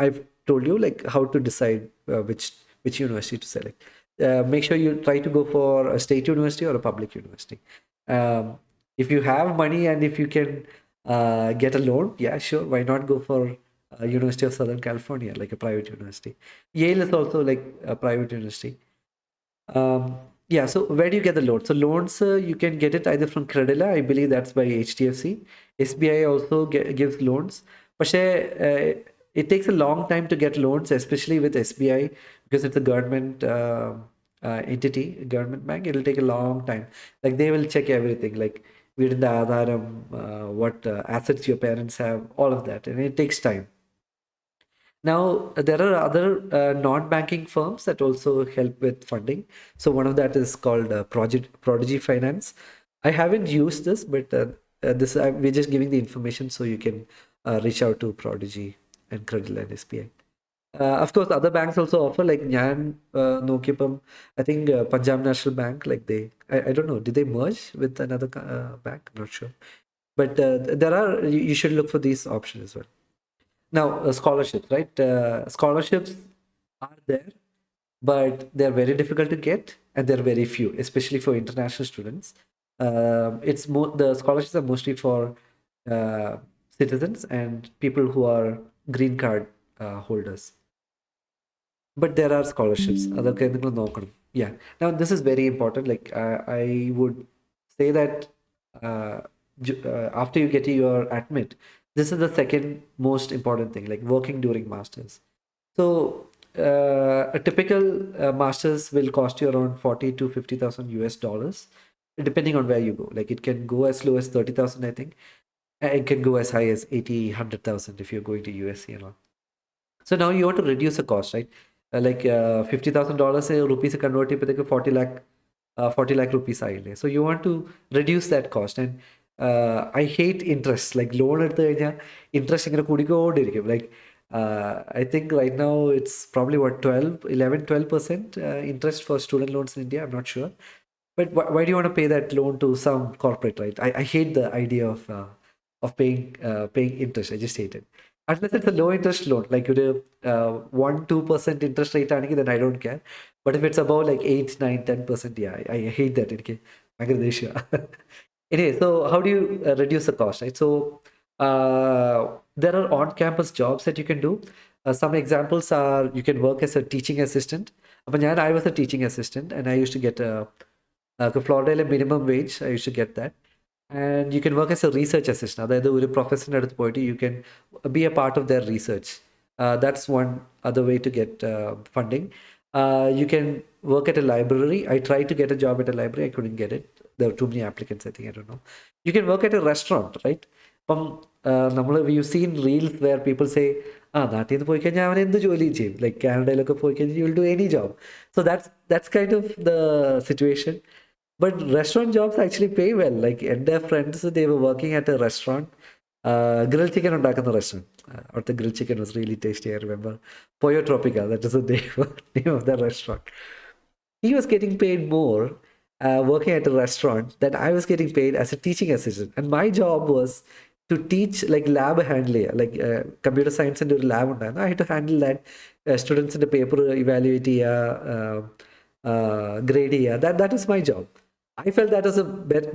I've told you like how to decide which university to select. Make sure you try to go for a state university or a public university. If you have money and if you can get a loan, yeah, sure, why not go for University of Southern California, like a private university. Yale is also like a private university. Yeah, so where do you get the loan? So loans, you can get it either from Credila, I believe that's by HDFC. SBI also gives loans. But it takes a long time to get loans, especially with SBI, because it's a government entity, government bank. It'll take a long time. Like they will check everything, like what assets your parents have, all of that, and it takes time. Now, there are other non-banking firms that also help with funding. So one of that is called Project Prodigy Finance. I haven't used this, but this we're just giving the information so you can reach out to Prodigy and Credit and SBI. Of course, other banks also offer, like Nyan, Nokipam, I think Punjab National Bank, like I don't know, did they merge with another bank? I'm not sure. But there are, you should look for these options as well. Now, scholarships, right? Scholarships are there, but they're very difficult to get and they're very few, especially for international students. It's more, the scholarships are mostly for uh, citizens and people who are green card holders. But there are scholarships. അതൊക്കെ നിങ്ങൾ നോക്കണം. Yeah. Now, this is very important. Like, I would say that uh, after you get your admit, this is the second most important thing, like working during masters. So, a typical masters will cost you around 40 to 50,000 US dollars, depending on where you go. Like, it can go as low as 30,000, I think. It can go as high as 80, 100,000 if you're going to USC and all. So now you want to reduce the cost, right? Like $50,000 rupees convert to 40 lakh rupees. So you want to reduce that cost. And I hate interest. Like loan at the interest like I think right now it's probably what 12% interest for student loans in India. I'm not sure. But why do you want to pay that loan to some corporate, right? I hate the idea of paying interest. I just hate it. Unless it's a low interest loan, like you 1-2% interest rate, then I don't care. But if it's about like 8, 9, 10%, yeah, I hate that. Okay, anyway, so how do you reduce the cost, right? So there are on-campus jobs that you can do. Some examples are you can work as a teaching assistant. I was a teaching assistant and I used to get a Florida minimum wage. I used to get that. And you can work as a research assistant. അതായത് ഒരു professor അടുത്ത് പോയിട്ട് you can be a part of their research. That's one other way to get funding. You can work at a library. I tried to get a job at a library. I couldn't get it. There were too many applicants, I think. I don't know. You can work at a restaurant, right? We've seen reels where people say, നാട്ടിൽ നിന്ന് പോയി കഴിഞ്ഞാൽ അവൻ എന്ത് ജോലിയും ചെയ്യും. Like കാനഡയിലൊക്കെ പോയി കഴിഞ്ഞാൽ you will do any job. So that's kind of the situation. But restaurant jobs actually pay well. Like, and their friends, they were working at a restaurant. Grilled chicken ഉണ്ടാക്കുന്ന restaurant. Or the grilled chicken was really tasty, I remember. Pollo Tropical, that is the name of the restaurant. He was getting paid more working at a restaurant than I was getting paid as a teaching assistant. And my job was to teach like lab handling, like computer science and lab. I had to handle that students in the paper evaluate, grade. That was my job. I felt that was a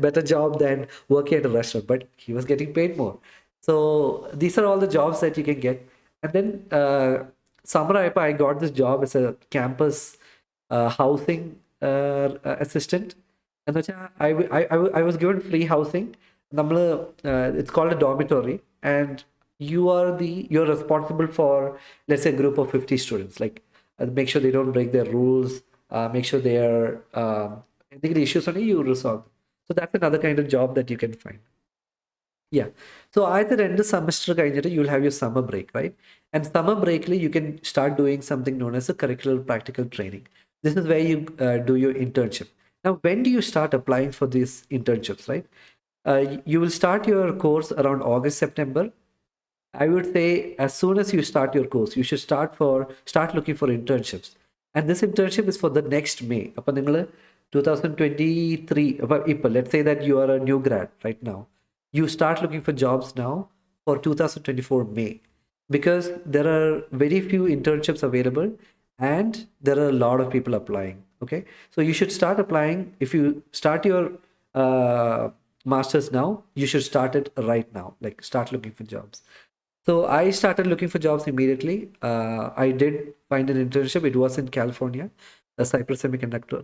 better job than working at a restaurant, but he was getting paid more. So these are all the jobs that you can get. And then Samara, I got this job as a campus housing assistant. And I was given free housing. It's called a dormitory, and you're responsible for, let's say, a group of 50 students. Like, make sure they don't break their rules. Make sure they are the issues only you resolve. So that's another kind of job that you can find. Yeah. So at the end of semester, you'll have your summer break, right? And summer break, you can start doing something known as a curricular practical training. This is where you do your internship. Now, when do you start applying for these internships, right? You will start your course around August, September. I would say as soon as you start your course, you should start looking for internships. And this internship is for the next May. 2023, let's say that you are a new grad right now. You start looking for jobs now for 2024 May, because there are very few internships available and there are a lot of people applying. Okay, so you should start applying. If you start your masters now, you should start it right now, like start looking for jobs. So I started looking for jobs immediately. I did find an internship. It was in California, a Cypress Semiconductor.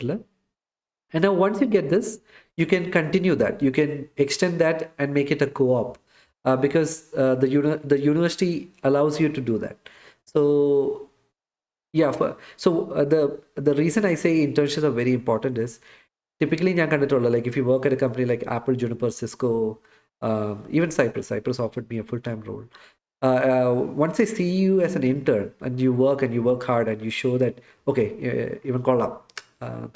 And now once you get this, you can continue that. You can extend that and make it a co-op, because the university allows you to do that. So yeah, the reason I say internships are very important is typically like if you work at a company like Apple, Juniper, Cisco, even Cypress offered me a full-time role. once they see you as an intern and you work hard and you show that okay, even കൊള്ളാം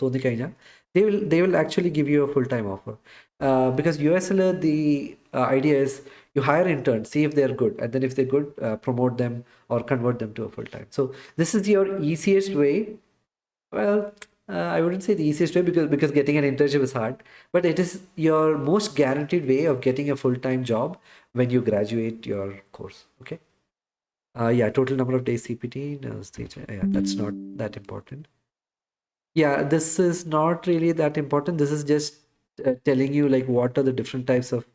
തോന്നിക്കഴിഞ്ഞാൽ they will actually give you a full-time offer. Because USL, the idea is you hire interns, see if they're good, and then if they're good, promote them or convert them to a full-time. So this is your easiest way. Well, I wouldn't say the easiest way, because getting an internship is hard, but it is your most guaranteed way of getting a full-time job when you graduate your course. Okay. Yeah, total number of days CPT. No, yeah, that's not that important. Yeah, this is not really that important. This is just telling you like what are the different types of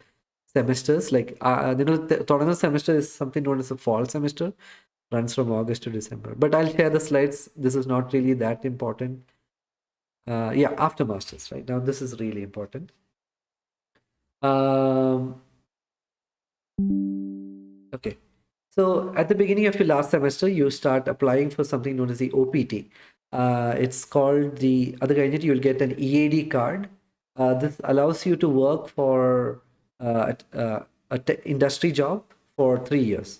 semesters. Like തുടങ്ങുന്ന semester is something known as a fall semester, runs from August to December. But I'll share the slides. This is not really that important. Yeah, after masters, right now this is really important. Okay. So at the beginning of your last semester, you start applying for something known as the OPT. It's called the other guy. You'll get an EAD card. This allows you to work for industry job for 3 years.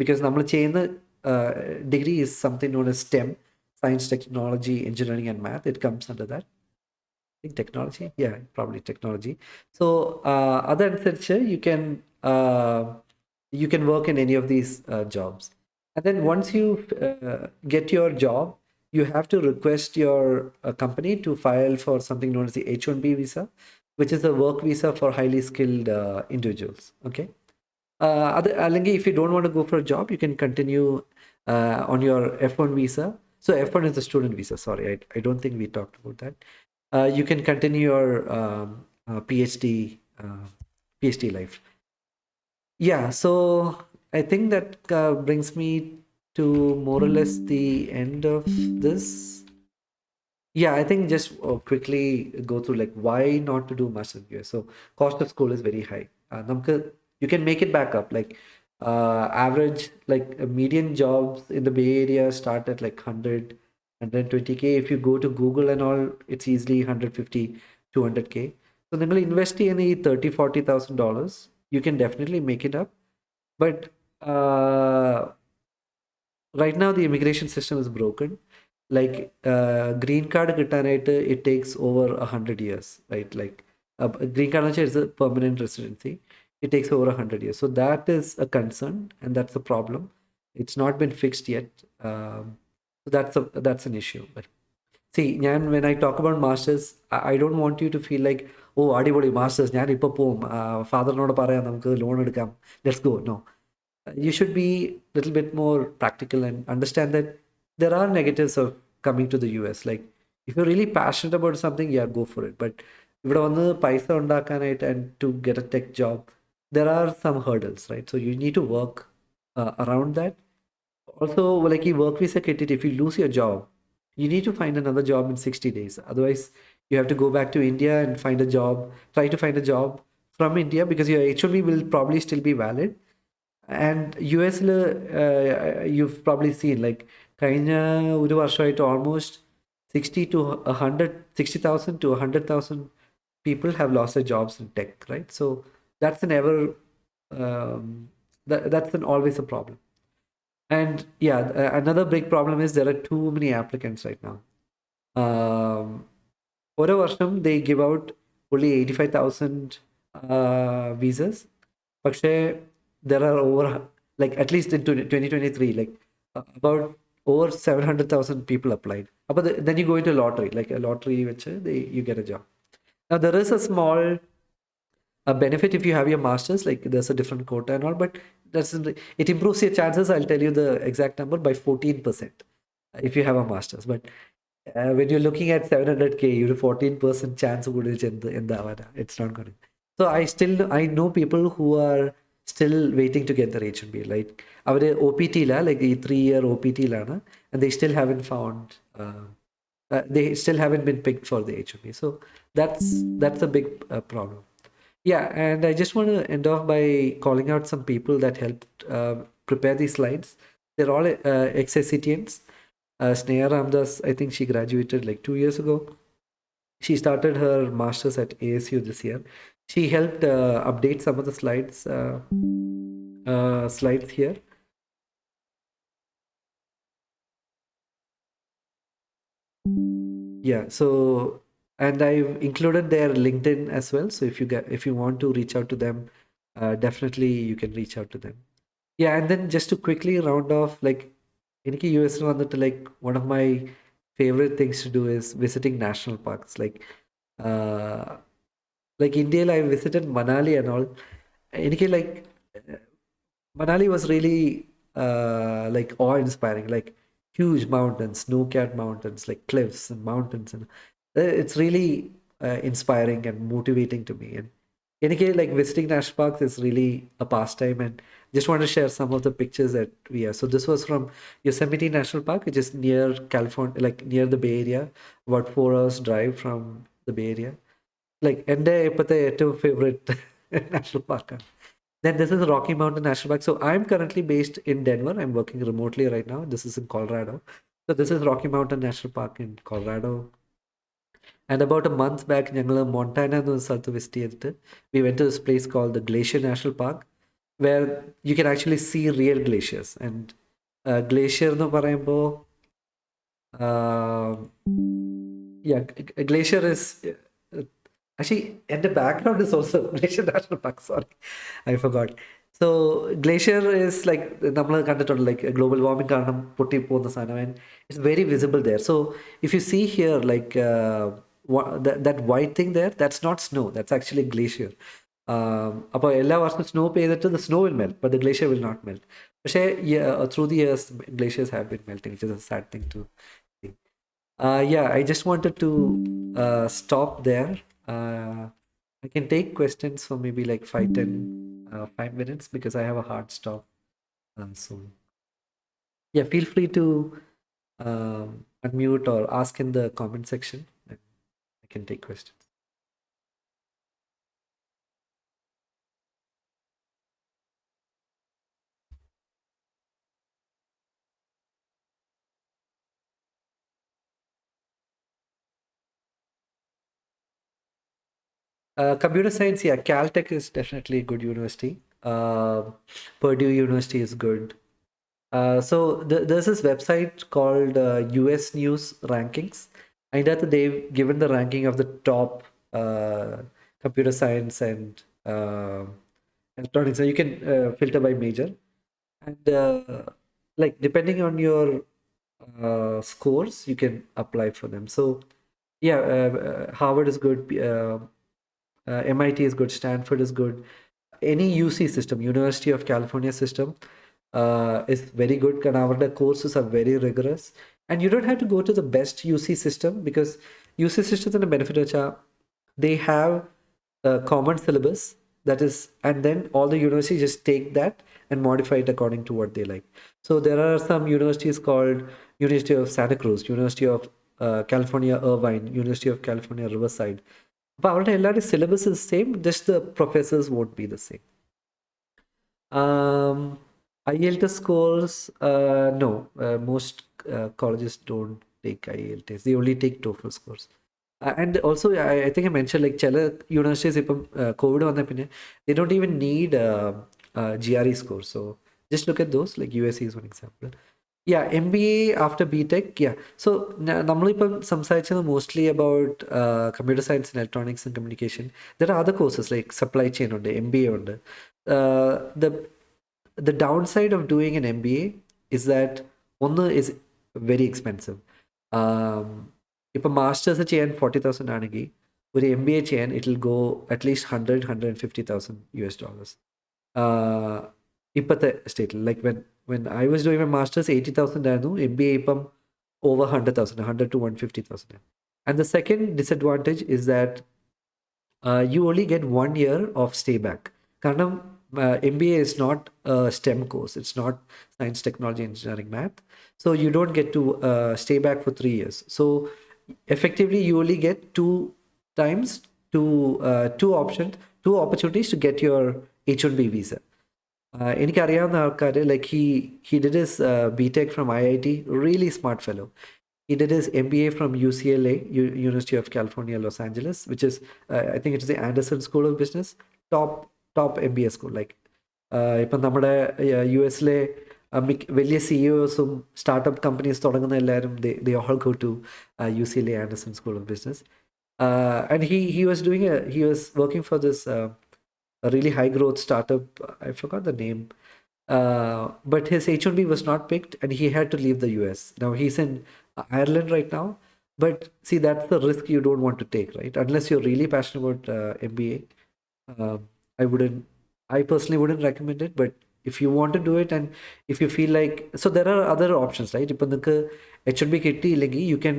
Because നമ്മൾ ചെയ്യുന്ന degree is something known as STEM, science, technology, engineering, and math. It comes under that. I think technology. Yeah, probably technology. So other than you can work in any of these jobs. And then once you get your job, you have to request your company to file for something known as the H-1B visa, which is a work visa for highly skilled individuals. Okay. Alangi, if you don't want to go for a job, you can continue on your F1 visa. So F1 is the student visa. Sorry, I don't think we talked about that. You can continue your PhD life. Yeah, so I think that brings me to more or less the end of this. Yeah, I think just quickly go through like why not to do master's in US. So cost of school is very high. You can make it back up. Like average, like median jobs in the Bay Area start at like 100, 120K. If you go to Google and all, it's easily 150, 200K. So then you'll invest in $30,000-$40,000. You can definitely make it up. But right now the immigration system is broken. Like green card കിട്ടാനായിട്ട് it takes over 100 years, right? Like green card is a permanent residency. It takes over 100 years. So that is a concern, and that's a problem. It's not been fixed yet. So that's an issue. But see, when I talk about masters, I don't want you to feel like, oh, അടിപൊളി masters, ഞാൻ ഇപ്പോൾ പോവും ഫാദറിനോട് പറയാം നമുക്ക് loan എടുക്കാം, let's go. No. You should be a little bit more practical and understand that there are negatives of coming to the US. Like if you're really passionate about something, yeah, go for it. But ഇവിടെ വന്ന് പൈസ ഉണ്ടാക്കാനായിട്ട് and to get a tech job, there are some hurdles, right? So you need to work around that. Also, like ഈ work visa കിട്ടിയിട്ട്, if you lose your job, you need to find another job in 60 days. Otherwise, you have to go back to India and try to find a job from India, because your H-1B will probably still be valid. And US, you've probably seen like കഴിഞ്ഞ ഒരു വർഷമായിട്ട് almost 60,000 to 100,000 people have lost their jobs in tech, right? So that's always a problem. And yeah, another big problem is there are too many applicants right now. ഓരോ വർഷം they give out only 85,000 visas, പക്ഷേ there are over, like at least in 2023, like about over 700,000 people applied. But then you go into lottery, like a lottery which you get a job. Now there is a small benefit if you have your masters, like there's a different quota and all, but it improves your chances. I'll tell you the exact number, by 14% if you have a masters. But when you're looking at 700K, you have 14% chance in the it's not going to. So I know people who are still waiting to get their H-1B. Like our OPT like the 3-year OPT and they still haven't found. They still haven't been picked for the H-1B. So that's a big problem. Yeah, and I just want to end off by calling out some people that helped prepare these slides. They're all ex-SCTians. Sneha Ramdas, I think she graduated like 2 years ago. She started her master's at ASU this year. She helped update some of the slides slides here. Yeah, so and I've included their LinkedIn as well. So if you want to reach out to them, definitely you can reach out to them. Yeah, and then just to quickly round off, like എനിക്ക് U എസിൽ വന്നിട്ട് like one of my favorite things to do is visiting national parks. Uh, like India, I visited Manali and all. എനിക്ക് like Manali was really like awe-inspiring, like huge mountains, snow-capped mountains, like cliffs and mountains, and it's really inspiring and motivating to me. And in case, like visiting national parks is really a pastime, and just want to share some of the pictures that we have. So this was from Yosemite National Park, which is near California, like near the Bay Area, about 4 hours drive from the Bay Area. Like എൻ്റെ ഇപ്പോഴത്തെ ഏറ്റവും favorite national park. Then this is Rocky Mountain National Park. So I'm currently based in Denver. I'm working remotely right now. This is in Colorado. So this is Rocky Mountain National Park in Colorado. And about a month back, ഞങ്ങൾ Montana എന്ന് പറഞ്ഞ സ്ഥലത്ത് visit ചെയ്തിട്ട് we went to this place called the Glacier National Park, where you can actually see real glaciers. And glacier എന്ന് പറയുമ്പോൾ yeah, glacier is actually, and the background is also Glacier National Park. Sorry, I forgot. So glacier is like നമ്മൾ കണ്ടിട്ടുണ്ട് like global warming കാരണം പൊട്ടി പോകുന്ന സാധനം, and it's very visible there. So if you see here like that white thing there, that's not snow. That's actually glacier. അപ്പോൾ എല്ലാ വർഷവും snow പെയ്തിട്ട് the snow will melt, but the glacier will not melt. പക്ഷേ through the years glaciers have been melting, which is a sad thing to see. Yeah, I just wanted to stop there. I can take questions for maybe like 5 minutes because I have a hard stop soon. Yeah, feel free to unmute or ask in the comment section, and I can take questions. Computer science, yeah, Caltech is definitely a good university. Purdue University is good. So there's this website called US News Rankings. And that they've given the ranking of the top computer science and electronics. So you can filter by major. And like depending on your scores, you can apply for them. So yeah, Harvard is good. MIT is good. Stanford is good. Any UC system, University of California system, is very good. The courses are very rigorous, and you don't have to go to the best UC system because UC systems and a benefit they have a common syllabus that is, and then all the universities just take that and modify it according to what they like. So there are some universities called University of Santa Cruz, University of California Irvine, University of California Riverside. But the syllabus is same, just the professors won't be the same. IELTS scores, no, most colleges don't take IELTS. They only take TOEFL scores. And also, I think I mentioned like Chela universities, COVID, they don't even need GRE scores. So just look at those, like USC is one example. Yeah, MBA after BTech, yeah. So Namalipa Samsaichana mostly about computer science and electronics and communication. There are other courses like supply chain on the MBA on the downside of doing an MBA is that one is very expensive. If a master's ചെയ്യാൻ 40,000 ആണെങ്കിൽ ഒരു MBA ചെയ്യാൻ it will go at least 150,000 US dollars. ഇപ്പോഴത്തെ സ്റ്റേറ്റിൽ like when I was doing my master's 80,000 ആയിരുന്നു, MBA ഇപ്പം over 100,000, 100 to 150,000. And the second disadvantage is that you only get 1 year of stay back. കാരണം MBA is not a STEM course. It's not science, technology, engineering, math. So you don't get to stay back for 3 years. So effectively, you only get two opportunities to get your H-1B visa. എനിക്കറിയാവുന്ന ആൾക്കാർ like he did his BTech from IIT, really smart fellow. He did his MBA from UCLA, University of California, Los Angeles, which is I think it's the Anderson School of Business, top MBA school. Like ഇപ്പം നമ്മുടെ U എസിലെ വലിയ CEOസും startup companies തുടങ്ങുന്ന എല്ലാവരും they all go to UCLA Anderson School of Business. And he was he was working for this a really high growth startup. I forgot the name. But his H1B was not picked and he had to leave the US. Now he's in Ireland right now. But see, that's the risk you don't want to take, right? Unless you're really passionate about MBA. I wouldn't, I personally wouldn't recommend it, but if you want to do it and if you feel like, so there are other options, right? If you H1B കിട്ടിയില്ലെങ്കിൽ, you can,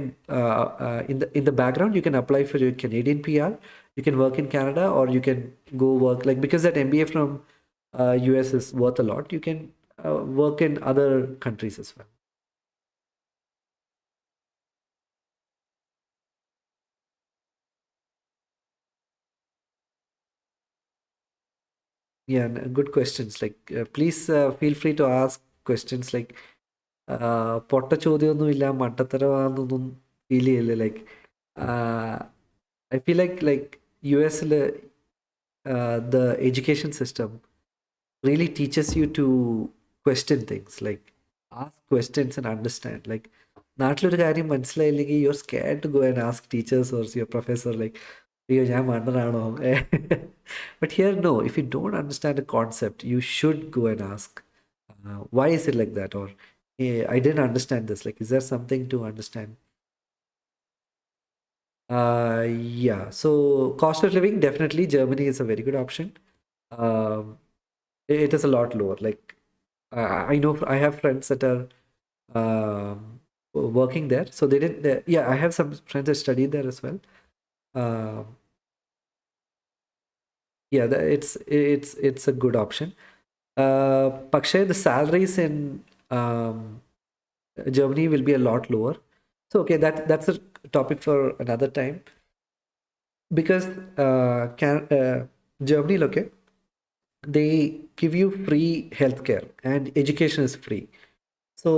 in the background, you can apply for your Canadian PR, you can work in Canada, or you can go work, like, because that MBA from US is worth a lot, you can work in other countries as well. Yeah, good questions. Like, please feel free to ask questions like, പൊട്ട ചോദ്യമൊന്നുമില്ല, മണ്ടത്തരമാണെന്നൊന്നും feel ചെയ്യില്ല. Like I feel like US-ൽ the education system really teaches you to question things, like ask questions and understand. Like, നാട്ടിലൊരു കാര്യം മനസ്സിലായില്ലെങ്കിൽ you're scared to go and ask teachers or your professor, like, അയ്യോ ഞാൻ മണ്ടനാണോ. But here, no, if you don't understand a concept, you should go and ask, why is it like that? Or, hey, I didn't understand this. Like, is there something to understand? Yeah. So cost of living, definitely Germany is a very good option. Um, it is a lot lower. Like, I know I have friends that are um, working there. So they did. Yeah, I have some friends that studied there as well. Um, yeah, it's a good option. പക്ഷേ the salaries in um, Germany will be a lot lower. So okay, that's a topic for another time. Because Germany, okay, they give you free healthcare and education is free. So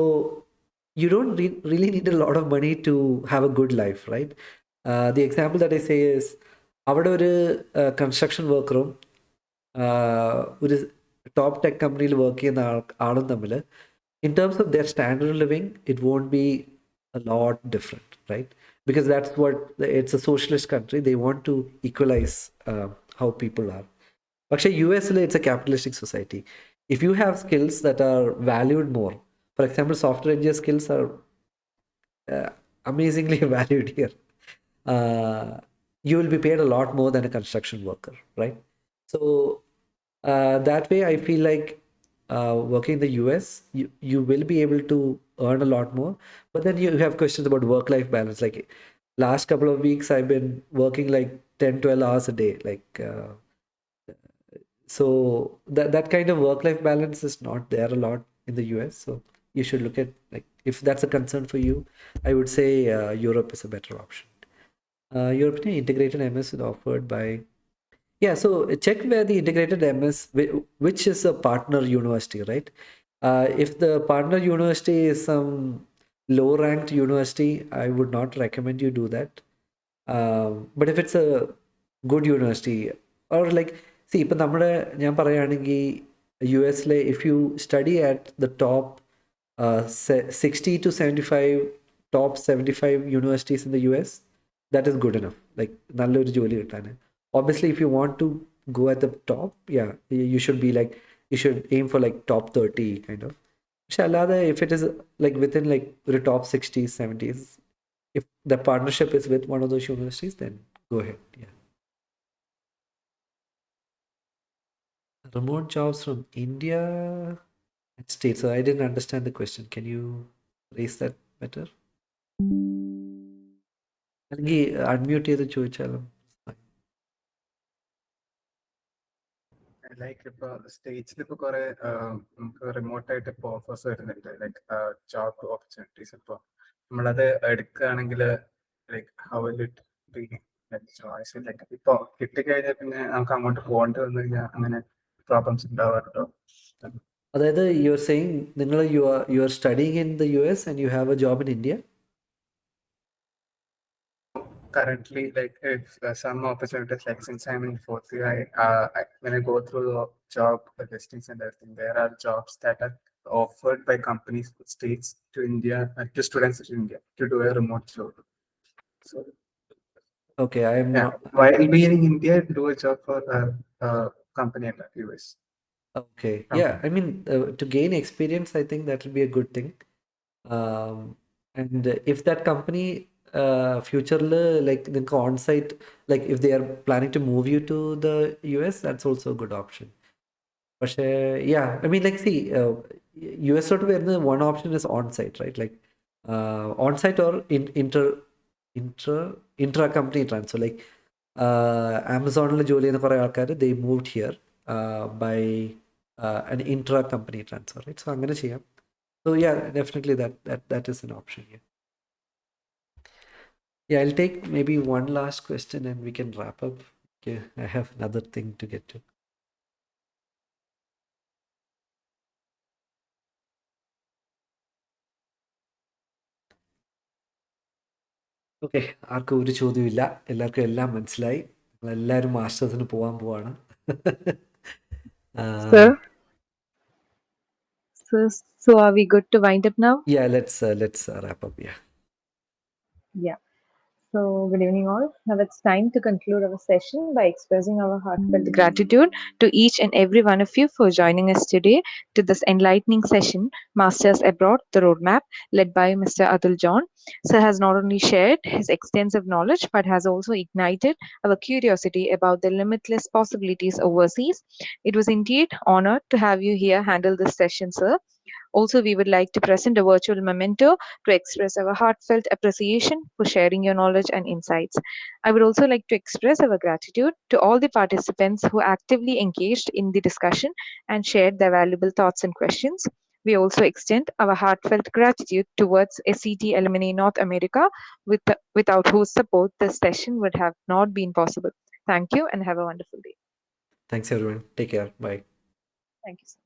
you don't really need a lot of money to have a good life, right? The example that I say is, അവിടെ ഒരു construction വർക്കറും ഒരു top tech കമ്പനിയിൽ work ചെയ്യുന്ന ആളും തമ്മിൽ, in terms of their standard of living, it won't be a lot different, right? Because that's what, it's a socialist country. They want to equalize how people are. But US, it's a capitalistic society. If you have skills that are valued more, for example, software engineer skills are amazingly valued here. You will be paid a lot more than a construction worker, right? So that way, I feel like working in the US, you will be able to earn a lot more. But then you have questions about work-life balance. Like, last couple of weeks, I've been working like 10, 12 hours a day. Like, so that kind of work-life balance is not there a lot in the US. So you should look at, like, if that's a concern for you, I would say Europe is a better option. European integrated MS is offered by, yeah, so check where the integrated MS, which is a partner university, right? If the partner university is some low ranked university, I would not recommend you do that. But if it's a good university, or like, see, ഇപ്പം നമ്മുടെ ഞാൻ പറയുകയാണെങ്കിൽ US, if you study at the top 60 to 75 top 75 universities in the US, that is good enough. Like, നല്ലൊരു ജോലി കിട്ടാൻ. Obviously, if you want to go at the top, yeah, you should be like, you should aim for like top 30 kind of. പക്ഷെ അല്ലാതെ, if it is like within like the top 60s, 70s, if the partnership is with one of those universities, then go ahead. Yeah. Remote jobs from India and states. So I didn't understand the question. Can you raise that better? അല്ലെങ്കിൽ unmute ചെയ്ത് ചോദിച്ചാലും. Like ഇപ്പൊ സ്റ്റേറ്റ്സിൽ ഇപ്പൊ കുറെ നമുക്ക് remote ആയിട്ട് ഇപ്പൊ offers വരുന്നുണ്ട്, ലൈക്ക് ജോബ് ഓപ്പർച്യൂണിറ്റീസ്. ഇപ്പൊ നമ്മളത് എടുക്കുകയാണെങ്കിൽ like how will it be choice? Like ഇപ്പൊ കിട്ടിക്കഴിഞ്ഞാൽ പിന്നെ നമുക്ക് അങ്ങോട്ട് പോകേണ്ടി വന്നു കഴിഞ്ഞാൽ അങ്ങനെ പ്രോബ്ലംസ് ഉണ്ടാവാറുണ്ടോ? അതായത് യു ആർ സെയിങ്, നിങ്ങൾ you are studying in the US and you have a job in India? currently, like if some opportunities, like since I'm in fourth year, when I go through the job listings and everything, there are jobs that are offered by companies, states to India, to students in India to do a remote job. So Okay, I'm yeah, not. while being in India, do a job for a company in the US. Okay, yeah. Company. I mean, to gain experience, I think that will be a good thing. And if that company future like the on-site, like if they are planning to move you to the US, that's also a good option. But yeah, I mean, like, see, US sort of where the one option is on-site, right? Like on-site or intra company transfer. Like ആമസോണിൽ ജോലി ചെയ്യുന്ന കുറേ ആൾക്കാർ they moved here by an intra company transfer, right? So അങ്ങനെ ചെയ്യാം. So yeah, definitely that is an option here. Yeah, I'll take maybe one last question and we can wrap up. Okay, I have another thing to get to. Okay, ആർക്കും ഒരു ചോദ്യമില്ല, എല്ലാവർക്കും എല്ലാം മനസ്സിലായി. നമ്മളെല്ലാവരും മാസ്റ്റേഴ്സിന് പോകാൻ പോവാണ്. Sir, so are we good to wind up now? Yeah, let's wrap up. Yeah. Yeah. So, good evening, all. Now it's time to conclude our session by expressing our heartfelt gratitude to each and every one of you for joining us today to this enlightening session, Masters Abroad, the Roadmap, led by Mr. Atul John. Sir has not only shared his extensive knowledge but has also ignited our curiosity about the limitless possibilities overseas. It was indeed honored to have you here handle this session, sir. Also, we would like to present a virtual memento to express our heartfelt appreciation for sharing your knowledge and insights. I would also like to express our gratitude to all the participants who actively engaged in the discussion and shared their valuable thoughts and questions. We also extend our heartfelt gratitude towards SCT Alumni North America, without whose support this session would have not been possible. Thank you and have a wonderful day. Thanks everyone. Take care. Bye. Thank you, sir.